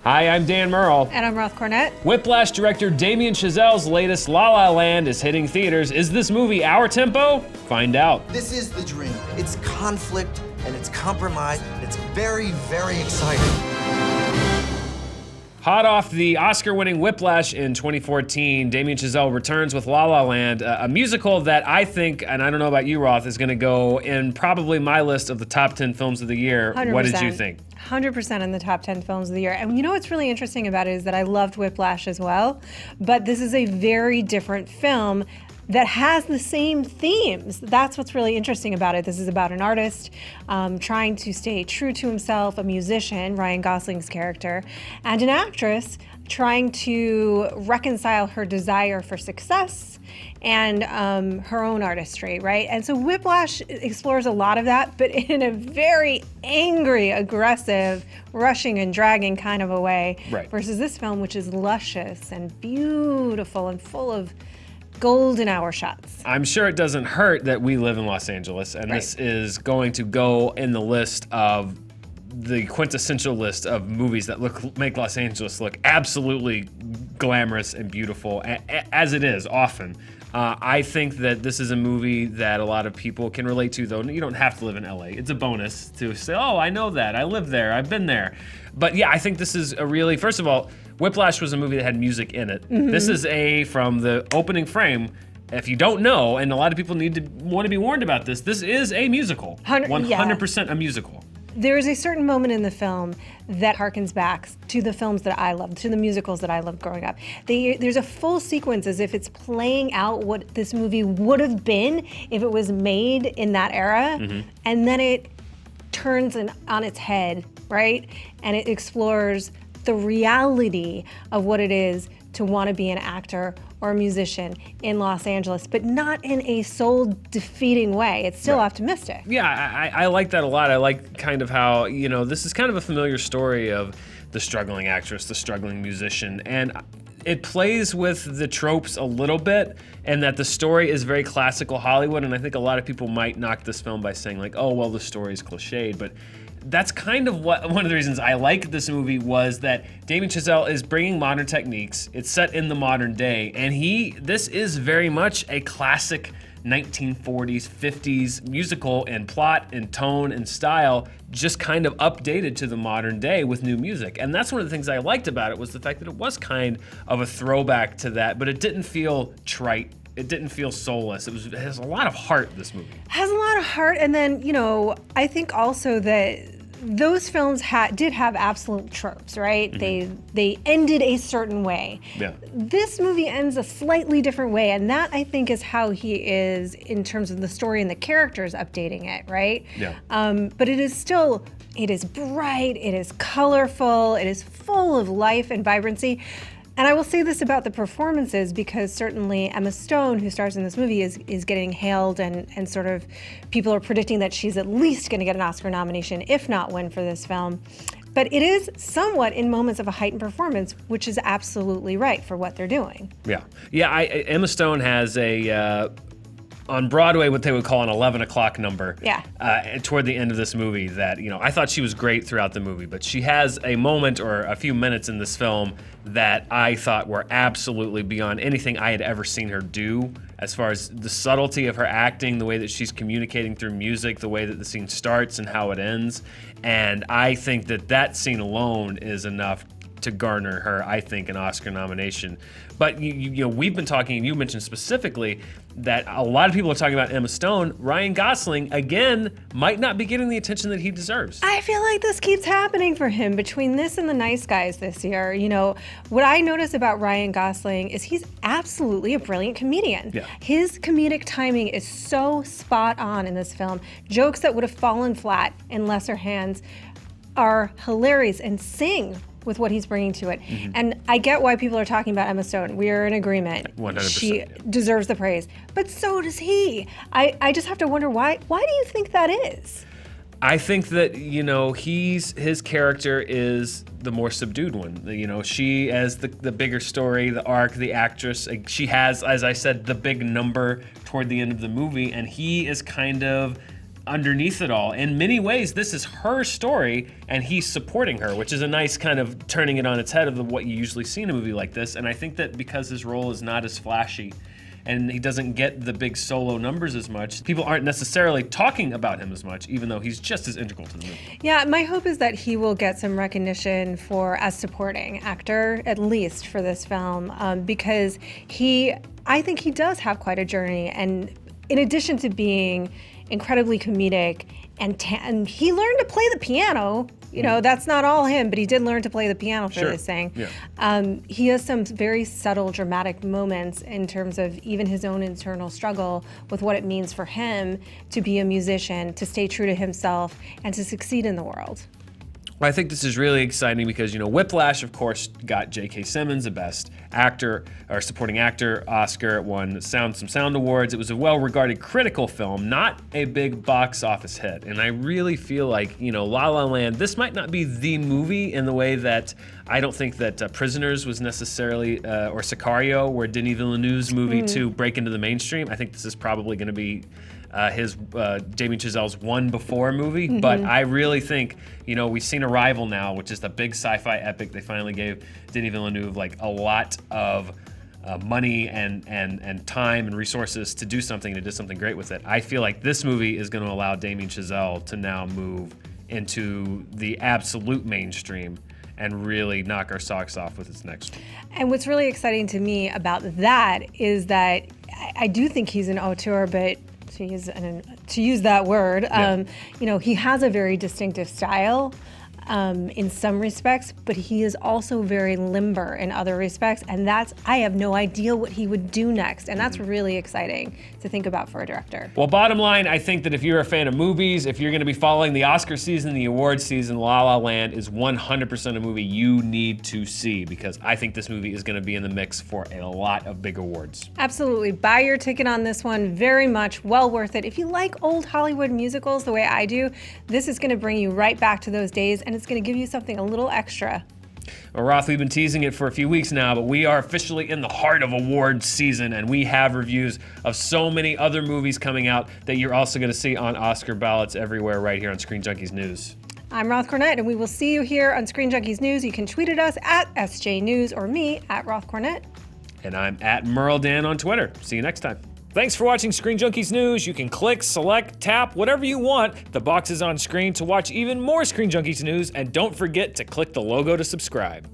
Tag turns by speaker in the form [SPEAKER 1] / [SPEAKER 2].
[SPEAKER 1] Hi, I'm Dan Merle.
[SPEAKER 2] And I'm Roth Cornett.
[SPEAKER 1] Whiplash director Damien Chazelle's latest La La Land is hitting theaters. Is this movie our tempo? Find out.
[SPEAKER 3] This is the dream. It's conflict and it's compromise. It's very, very exciting.
[SPEAKER 1] Hot off the Oscar-winning Whiplash in 2014, Damien Chazelle returns with La La Land, a musical that I think, and I don't know about you, Roth, is going to go in probably my list of the top 10 films of the year.
[SPEAKER 2] 100%.
[SPEAKER 1] What did you think?
[SPEAKER 2] 100% in the top 10 films of the year. And you know what's really interesting about it is that I loved Whiplash as well, but this is a very different film that has the same themes. That's what's really interesting about it. This is about an artist trying to stay true to himself, a musician, Ryan Gosling's character, and an actress trying to reconcile her desire for success and her own artistry, right? And so Whiplash explores a lot of that, but in a very angry, aggressive, rushing and dragging kind of a way,
[SPEAKER 1] right,
[SPEAKER 2] versus this film, which is luscious and beautiful and full of golden hour shots.
[SPEAKER 1] I'm sure it doesn't hurt that we live in Los Angeles, and
[SPEAKER 2] Right.
[SPEAKER 1] this is going to go in the list of the quintessential list of movies that make Los Angeles look absolutely glamorous and beautiful, as it is often. I think that this is a movie that a lot of people can relate to, though you don't have to live in LA. It's a bonus to say, oh, I know that, I live there, I've been there. But yeah, I think this is a really, first of all, Whiplash was a movie that had music in it. Mm-hmm. This is from the opening frame, if you don't know, and a lot of people want to be warned about this is a musical. 100% a musical.
[SPEAKER 2] There is a certain moment in the film that harkens back to the films that I loved, to the musicals that I loved growing up. There's a full sequence as if it's playing out what this movie would have been if it was made in that era, mm-hmm. and then it turns on its head, right? And it explores the reality of what it is to want to be an actor or a musician in Los Angeles, but not in a soul-defeating way. It's still optimistic.
[SPEAKER 1] Yeah, I like that a lot. I like kind of how, this is kind of a familiar story of the struggling actress, the struggling musician, and it plays with the tropes a little bit, and that the story is very classical Hollywood, and I think a lot of people might knock this film by saying like, oh, well, the story is cliched, but that's kind of one of the reasons I like this movie was that Damien Chazelle is bringing modern techniques. It's set in the modern day, and this is very much a classic 1940s, 50s musical in plot and tone and style, just kind of updated to the modern day with new music. And that's one of the things I liked about it was the fact that it was kind of a throwback to that, but it didn't feel trite. It didn't feel soulless. It has a lot of heart, this movie.
[SPEAKER 2] Has a lot of heart, and then, I think also that those films did have absolute tropes, right? Mm-hmm. They ended a certain way.
[SPEAKER 1] Yeah. This
[SPEAKER 2] movie ends a slightly different way, and that, I think, is how he is in terms of the story and the characters updating it, right?
[SPEAKER 1] Yeah.
[SPEAKER 2] But it is bright, it is colorful, it is full of life and vibrancy. And I will say this about the performances, because certainly Emma Stone, who stars in this movie, is getting hailed and sort of people are predicting that she's at least going to get an Oscar nomination, if not win for this film. But it is somewhat in moments of a heightened performance, which is absolutely right for what they're doing.
[SPEAKER 1] Yeah. Emma Stone has on Broadway, what they would call an 11 o'clock number.
[SPEAKER 2] Yeah.
[SPEAKER 1] Toward the end of this movie that, I thought she was great throughout the movie, but she has a moment or a few minutes in this film that I thought were absolutely beyond anything I had ever seen her do, as far as the subtlety of her acting, the way that she's communicating through music, the way that the scene starts and how it ends. And I think that scene alone is enough to garner her, I think, an Oscar nomination. But we've been talking, and you mentioned specifically that a lot of people are talking about Emma Stone. Ryan Gosling, again, might not be getting the attention that he deserves.
[SPEAKER 2] I feel like this keeps happening for him between this and The Nice Guys this year. What I notice about Ryan Gosling is he's absolutely a brilliant comedian.
[SPEAKER 1] Yeah.
[SPEAKER 2] His comedic timing is so spot on in this film. Jokes that would have fallen flat in lesser hands are hilarious and sing with what he's bringing to it. Mm-hmm. And I get why people are talking about Emma Stone. We are in agreement.
[SPEAKER 1] 100%.
[SPEAKER 2] She deserves the praise. But so does he. I just have to wonder, why do you think that is?
[SPEAKER 1] I think that, his character is the more subdued one. She as the bigger story, the arc, the actress. She has, as I said, the big number toward the end of the movie, and he is kind of underneath it all. In many ways, this is her story, and he's supporting her, which is a nice kind of turning it on its head of what you usually see in a movie like this. And I think that because his role is not as flashy, and he doesn't get the big solo numbers as much, people aren't necessarily talking about him as much, even though he's just as integral to the movie.
[SPEAKER 2] Yeah, my hope is that he will get some recognition for as supporting actor, at least for this film, because I think he does have quite a journey. And in addition to being incredibly comedic, and he learned to play the piano. You know, that's not all him, but he did learn to play the piano for this thing. Yeah. He has some very subtle, dramatic moments in terms of even his own internal struggle with what it means for him to be a musician, to stay true to himself, and to succeed in the world.
[SPEAKER 1] Well, I think this is really exciting because, you know, Whiplash, of course, got J.K. Simmons the Best Actor or Supporting Actor Oscar. It won some Sound Awards. It was a well-regarded critical film, not a big box office hit. And I really feel like, you know, La La Land, this might not be the movie in the way that I don't think that Prisoners was necessarily, or Sicario, where Denis Villeneuve's movie to break into the mainstream. I think this is probably going to be his Damien Chazelle's One Before movie, but I really think, you know, we've seen Arrival now, which is the big sci-fi epic. They finally gave Denis Villeneuve like a lot of money and time and resources to do something, and it did something great with it. I feel like this movie is going to allow Damien Chazelle to now move into the absolute mainstream and really knock our socks off with its next one.
[SPEAKER 2] And what's really exciting to me about that is that I do think he's an auteur, but to use that word, you know, he has a very distinctive style in some respects, but he is also very limber in other respects, and I have no idea what he would do next, and that's really exciting to think about for a director.
[SPEAKER 1] Well, bottom line, I think that if you're a fan of movies, if you're going to be following the Oscar season, the awards season, La La Land is 100% a movie you need to see, because I think this movie is going to be in the mix for a lot of big awards.
[SPEAKER 2] Absolutely. Buy your ticket on this one. Very much well worth it. If you like old Hollywood musicals the way I do, this is going to bring you right back to those days, and it's going to give you something a little extra.
[SPEAKER 1] Well, Roth, we've been teasing it for a few weeks now, but we are officially in the heart of awards season, and we have reviews of so many other movies coming out that you're also going to see on Oscar ballots everywhere right here on Screen Junkies News.
[SPEAKER 2] I'm Roth Cornett, and we will see you here on Screen Junkies News. You can tweet at us at SJ News or me at Roth Cornett.
[SPEAKER 1] And I'm at Merle Dan on Twitter. See you next time. Thanks for watching Screen Junkies News. You can click, select, tap, whatever you want. The box is on screen to watch even more Screen Junkies News, and don't forget to click the logo to subscribe.